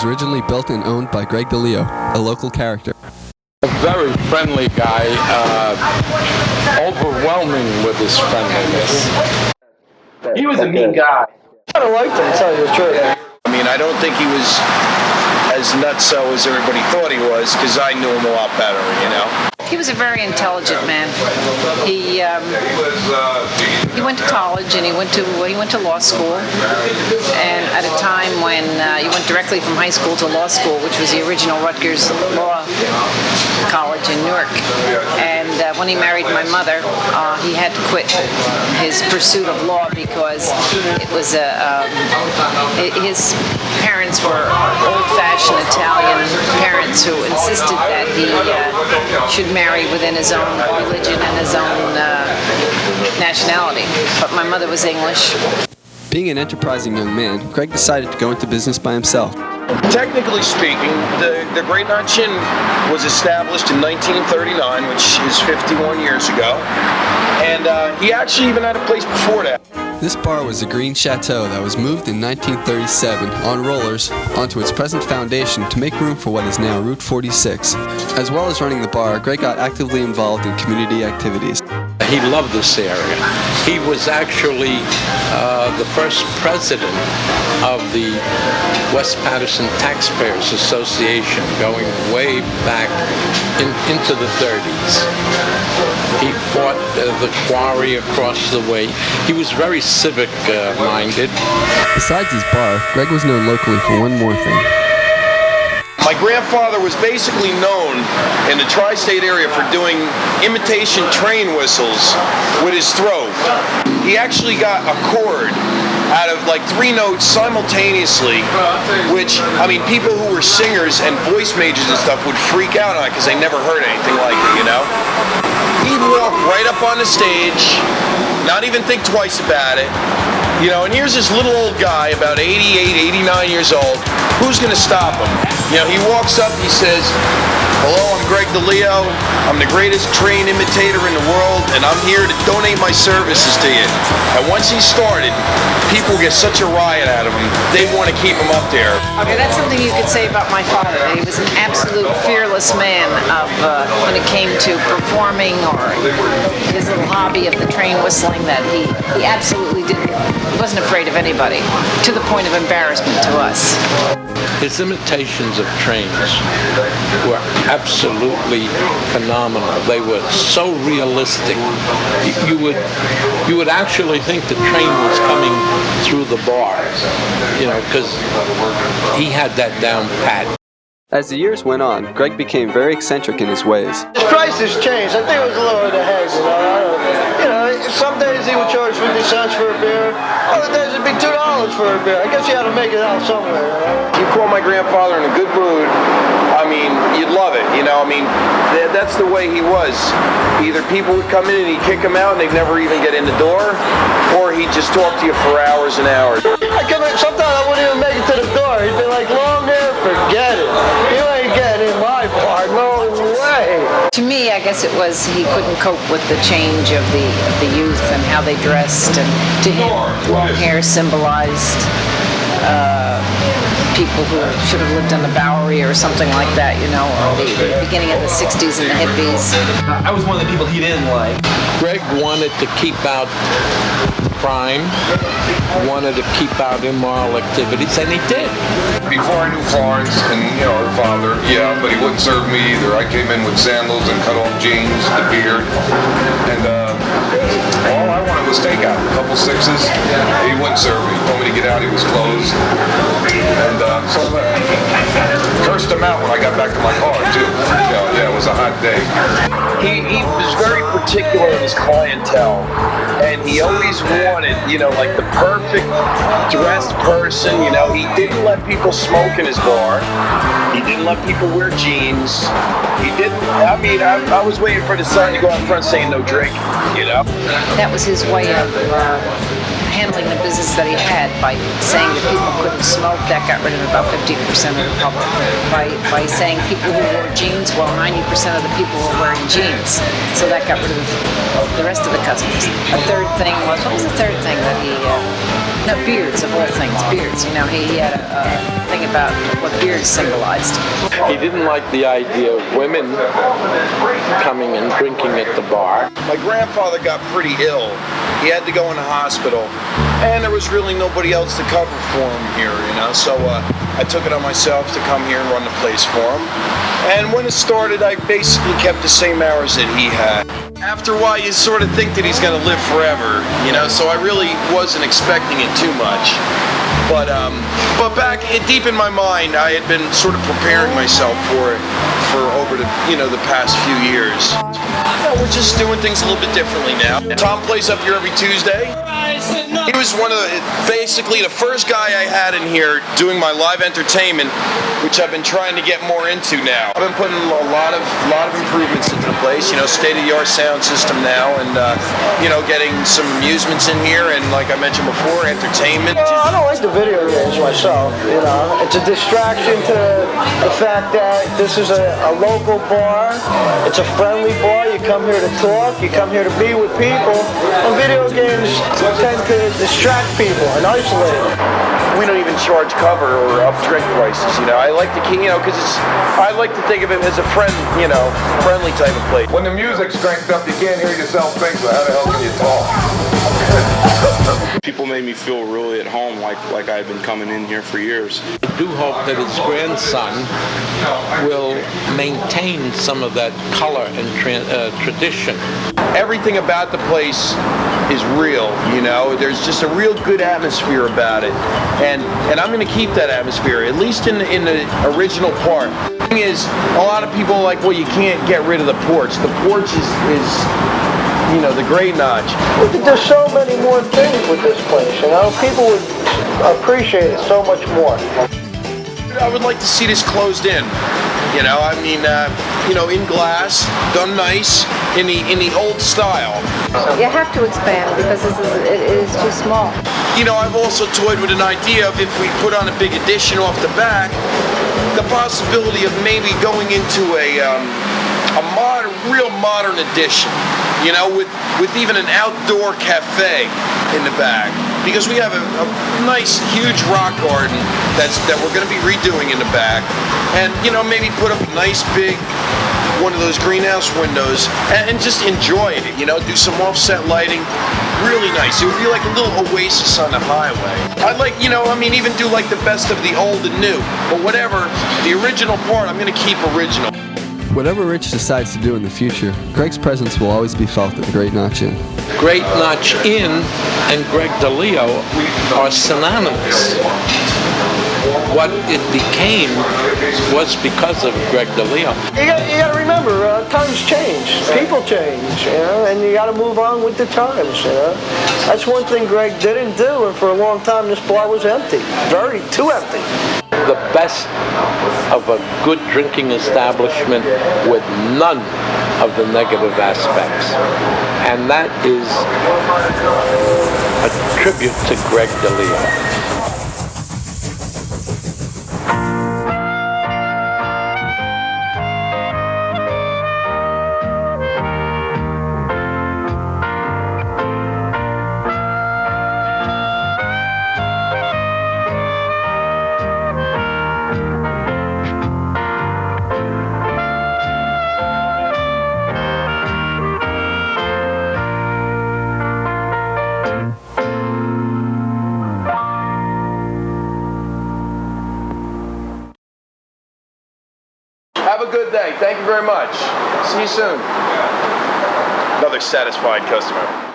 was originally built and owned by Greg DeLeo, a local character. A very friendly guy, overwhelming with his friendliness. He was a mean guy. I don't like him, to tell you the truth. I mean, I don't think he was as nutso as everybody thought he was, because I knew him a lot better, you know? He was a very intelligent man. He went to college and he went to law school. And at a time when he went directly from high school to law school, which was the original Rutgers Law College in Newark. And when he married my mother, he had to quit his pursuit of law because it was his parents were old-fashioned Italian parents who insisted that he should marry within his own religion and his own nationality. But my mother was English. Being an enterprising young man, Greg decided to go into business by himself. Technically speaking, the Great Knot Chin was established in 1939, which is 51 years ago. And he actually even had a place before that. This bar was a green chateau that was moved in 1937 on rollers onto its present foundation to make room for what is now Route 46. As well as running the bar, Greg got actively involved in community activities. He loved this area. He was actually the first president of the West Paterson Taxpayers Association, going way back into the 30s. He fought the quarry across the way. He was very civic-minded. Besides his bar, Greg was known locally for one more thing. My grandfather was basically known in the tri-state area for doing imitation train whistles with his throat. He actually got a chord out of like 3 notes simultaneously, which, I mean, people who were singers and voice majors and stuff would freak out on it because they never heard anything like it, you know? He'd walk right up on the stage, not even think twice about it, you know, and here's this little old guy, about 88, 89 years old. Who's going to stop him? You know, he walks up, he says, "Hello, I'm Greg DeLeo. I'm the greatest train imitator in the world, and I'm here to donate my services to you." And once he started, people get such a riot out of him, they want to keep him up there. Okay, that's something you could say about my father. He was an absolute fearless man when it came to performing or his little hobby of the train whistling, that he absolutely didn't. He wasn't afraid of anybody, to the point of embarrassment to us. His imitations of trains were absolutely phenomenal. They were so realistic. You would actually think the train was coming through the bar, you know, because he had that down pat. As the years went on, Greg became very eccentric in his ways. His prices changed. I think it was a little bit ahead, you know. Some days he would charge 50 cents for a beer. Other days it'd be $2 for a beer. I guess you had to make it out somewhere, you know. You call my grandfather in a good mood, I mean, you'd love it, you know. I mean, that's the way he was. Either people would come in and he'd kick them out and they'd never even get in the door, or he'd just talk to you for hours and hours. Sometimes I wouldn't even make it to the door. He'd be like, "Long hair, forget it. You ain't getting in my bar, no way." To me, I guess it was he couldn't cope with the change of the youth and how they dressed, and to him, long hair symbolized people who should have lived on the Bowery or something like that, you know, or the beginning of the 60s and the hippies. I was one of the people he didn't like. Greg wanted to keep out crime, wanted to keep out immoral activities, and he did. Before I knew Florence and, you know, her father, yeah, but he wouldn't serve me either. I came in with sandals and cut off jeans, the beard, and all I wanted was takeout, a couple sixes. He wouldn't serve me. He told me to get out, he was closed. And so I cursed him out when I got back to my car, too. Yeah, it was a hot day. He was very particular in his clientele, and he always wanted, you know, like the perfect dressed person. You know, he didn't let people smoke in his bar. He didn't let people wear jeans. He didn't, I mean, I was waiting for the sign to go out front saying no drink, you know? That was his way of handling the business that he had by saying that people couldn't smoke, that got rid of about 50% of the public. By saying people who wore jeans, well, 90% of the people were wearing jeans, so that got rid of the rest of the customers. A third thing was, what was the third thing that he, no, beards of all things, beards. You know, he had a thing about what beards symbolized. He didn't like the idea of women coming and drinking at the bar. My grandfather got pretty ill. He had to go in the hospital, and there was really nobody else to cover for him here, you know, so I took it on myself to come here and run the place for him. And when it started, I basically kept the same hours that he had. After a while, you sort of think that he's going to live forever, you know, so I really wasn't expecting it too much. But back deep in my mind, I had been sort of preparing myself for it for over the past few years. You know, we're just doing things a little bit differently now. Tom plays up here every Tuesday. He was basically the first guy I had in here doing my live entertainment, which I've been trying to get more into now. I've been putting a lot of improvements into the place, you know, state-of-the-art sound system now, and getting some amusements in here, and like I mentioned before, entertainment. Well, I don't like the video games myself, you know. It's a distraction to the fact that this is a local bar. It's a friendly bar. You come here to talk. You come here to be with people. And video games tend to distract people and isolate them. We don't even charge cover or up drink prices, you know. I like to keep, because I like to think of it as a friendly type of place. When the music's cranked up, you can't hear yourself think, so how the hell can you talk? People made me feel really at home, like I've been coming in here for years. I do hope that his grandson will maintain some of that color and tradition. Everything about the place is real, you know. There's just a real good atmosphere about it, and I'm going to keep that atmosphere, at least in the original part. The thing is, a lot of people are like, well, you can't get rid of the porch. The porch is the great notch. There's so many more things with this place, you know. People would appreciate it so much more. I would like to see this closed in. You know, I mean, in glass, done nice, in the old style. You have to expand because it is too small. You know, I've also toyed with an idea of if we put on a big addition off the back, the possibility of maybe going into a real modern addition, you know, with even an outdoor cafe in the back. Because we have a nice, huge rock garden that we're going to be redoing in the back. And, you know, maybe put up a nice big one of those greenhouse windows and just enjoy it, you know, do some offset lighting. Really nice. It would be like a little oasis on the highway. I'd like, even do like the best of the old and new. But whatever, the original part, I'm going to keep original. Whatever Rich decides to do in the future, Greg's presence will always be felt at the Great Notch Inn. Great Notch Inn and Greg DeLeo are synonymous. What it became was because of Greg DeLeo. You got to remember, times change, people change, you know, and you got to move on with the times, you know. That's one thing Greg didn't do, and for a long time this bar was empty, too empty. The best of a good drinking establishment with none of the negative aspects. And that is a tribute to Greg DeLeo. Have a good day. Thank you very much. See you soon. Another satisfied customer.